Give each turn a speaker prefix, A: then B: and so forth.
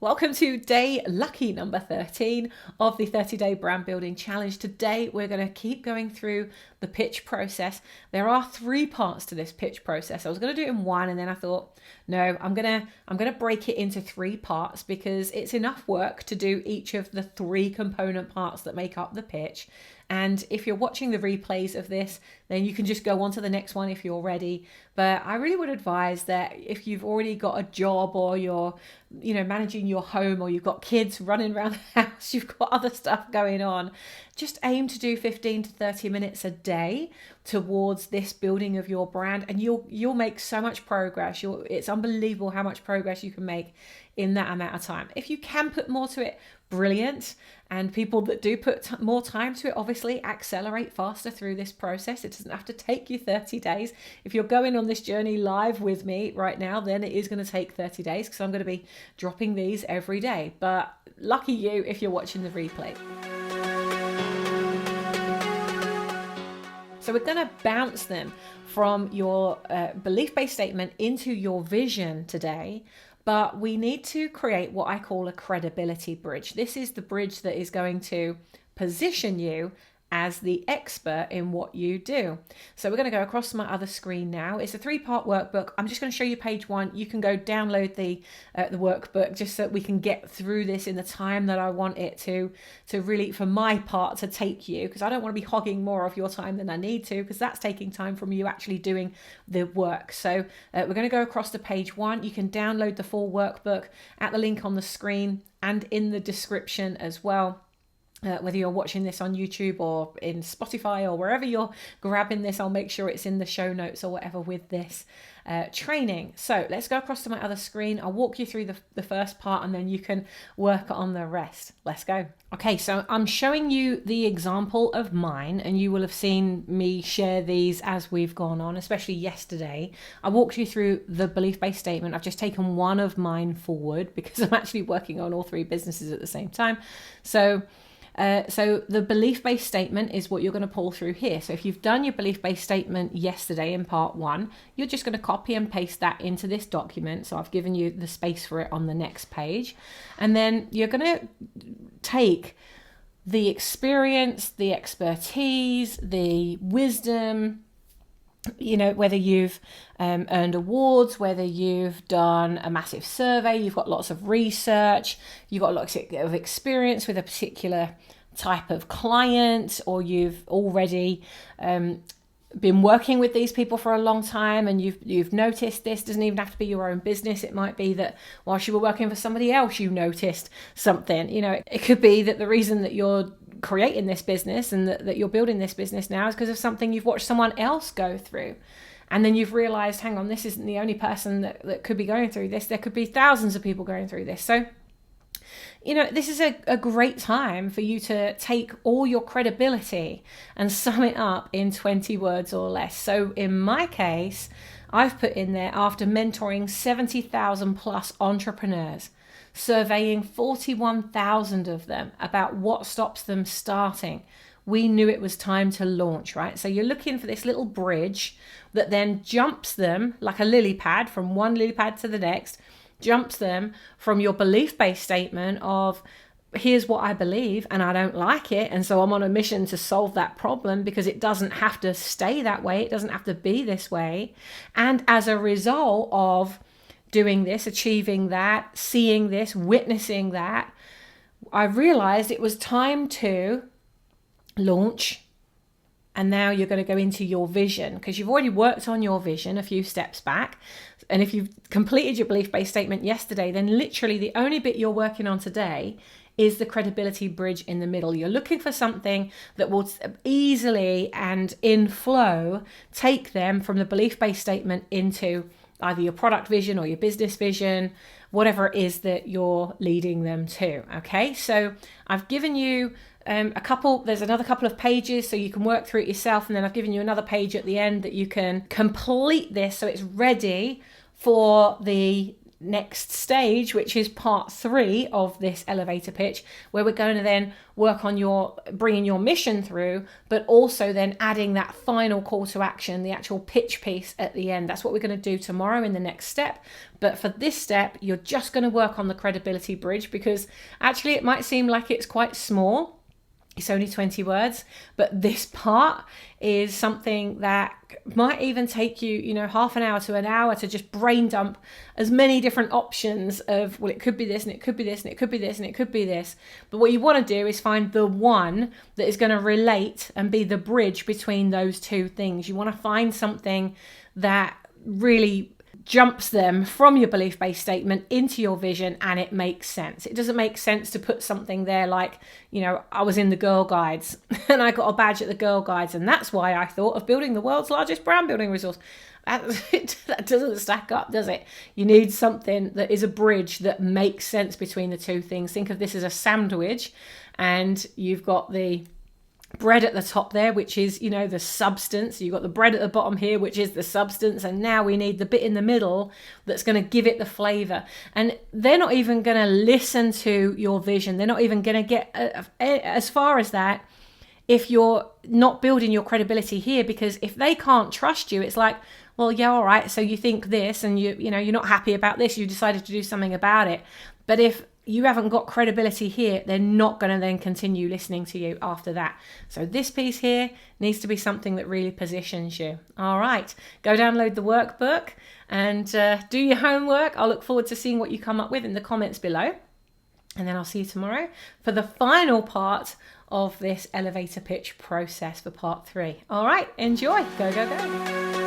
A: Welcome to day lucky number 13 of the 30-day brand building challenge. Today, we're going to keep going through the pitch process. There are 3 parts to this pitch process. I was going to do it in one, and then I thought, no, I'm going to break it into 3 parts because it's enough work to do each of the 3 component parts that make up the pitch. And if you're watching the replays of this, then you can just go on to the next one if you're ready. But I really would advise that if you've already got a job or you're, managing your home, or you've got kids running around the house, you've got other stuff going on, just aim to do 15 to 30 minutes a day towards this building of your brand, and you'll make so much progress. It's unbelievable how much progress you can make in that amount of time. If you can put more to it, brilliant. And people that do put more time to it, obviously accelerate faster through this process. It doesn't have to take you 30 days. If you're going on this journey live with me right now, then it is going to take 30 days because I'm going to be dropping these every day. But lucky you if you're watching the replay. So we're going to bounce them from your belief-based statement into your vision today. But we need to create what I call a credibility bridge. This is the bridge that is going to position you as the expert in what you do. So we're going to go across to my other screen now. It's a 3-part workbook. I'm just going to show you page 1. You can go download the workbook just so that we can get through this in the time that I want it to really, for my part, to take you, because I don't want to be hogging more of your time than I need to, because that's taking time from you actually doing the work. So we're going to go across to page 1. You can download the full workbook at the link on the screen and in the description as well. Whether you're watching this on YouTube or in Spotify or wherever you're grabbing this, I'll make sure it's in the show notes or whatever with this training. So let's go across to my other screen. I'll walk you through the first part, and then you can work on the rest. Let's go. Okay, so I'm showing you the example of mine, and you will have seen me share these as we've gone on, especially yesterday. I walked you through the belief-based statement. I've just taken one of mine forward because I'm actually working on all 3 businesses at the same time. So the belief-based statement is what you're going to pull through here. So if you've done your belief-based statement yesterday in part 1, you're just going to copy and paste that into this document. So I've given you the space for it on the next page. And then you're going to take the experience, the expertise, the wisdom, whether you've earned awards, whether you've done a massive survey, you've got lots of research, you've got lots of experience with a particular type of client, or you've already been working with these people for a long time and you've noticed this. Doesn't even have to be your own business. It might be that whilst you were working for somebody else, you noticed something. It could be that the reason that you're creating this business and that you're building this business now is because of something you've watched someone else go through. And then you've realized, hang on, this isn't the only person that could be going through this. There could be thousands of people going through this. So, this is a great time for you to take all your credibility and sum it up in 20 words or less. So in my case, I've put in there, after mentoring 70,000 plus entrepreneurs, surveying 41,000 of them about what stops them starting, we knew it was time to launch, right? So you're looking for this little bridge that then jumps them like a lily pad from one lily pad to the next, jumps them from your belief-based statement of, here's what I believe and I don't like it, and so I'm on a mission to solve that problem because it doesn't have to stay that way. It doesn't have to be this way. And as a result of doing this, achieving that, seeing this, witnessing that, I realized it was time to launch. And now you're going to go into your vision, because you've already worked on your vision a few steps back. And if you've completed your belief-based statement yesterday, then literally the only bit you're working on today is the credibility bridge in the middle. You're looking for something that will easily and in flow take them from the belief-based statement into either your product vision or your business vision, whatever it is that you're leading them to. Okay, so I've given you there's another couple of pages so you can work through it yourself, and then I've given you another page at the end that you can complete this so it's ready for the next stage, which is part 3 of this elevator pitch, where we're going to then work on bringing your mission through, but also then adding that final call to action, the actual pitch piece at the end. That's what we're going to do tomorrow in the next step. But for this step, you're just going to work on the credibility bridge, because actually it might seem like it's quite small. It's only 20 words, but this part is something that might even take you, half an hour to an hour to just brain dump as many different options of, well, it could be this and it could be this and it could be this and it could be this. But what you want to do is find the one that is going to relate and be the bridge between those two things. You want to find something that really jumps them from your belief-based statement into your vision, and it makes sense. It doesn't make sense to put something there like, I was in the Girl Guides and I got a badge at the Girl Guides, and that's why I thought of building the world's largest brand building resource. That doesn't stack up, does it? You need something that is a bridge that makes sense between the two things. Think of this as a sandwich, and you've got the bread at the top there, which is, the substance. You've got the bread at the bottom here, which is the substance. And now we need the bit in the middle that's going to give it the flavor. And they're not even going to listen to your vision. They're not even going to get as far as that if you're not building your credibility here, because if they can't trust you, it's like, well, yeah, all right. So you think this, and you're not happy about this. You decided to do something about it. But if you haven't got credibility here, they're not going to then continue listening to you after that. So this piece here needs to be something that really positions you. All right, go download the workbook and do your homework. I'll look forward to seeing what you come up with in the comments below. And then I'll see you tomorrow for the final part of this elevator pitch process for part 3. All right, enjoy. Go, go, go.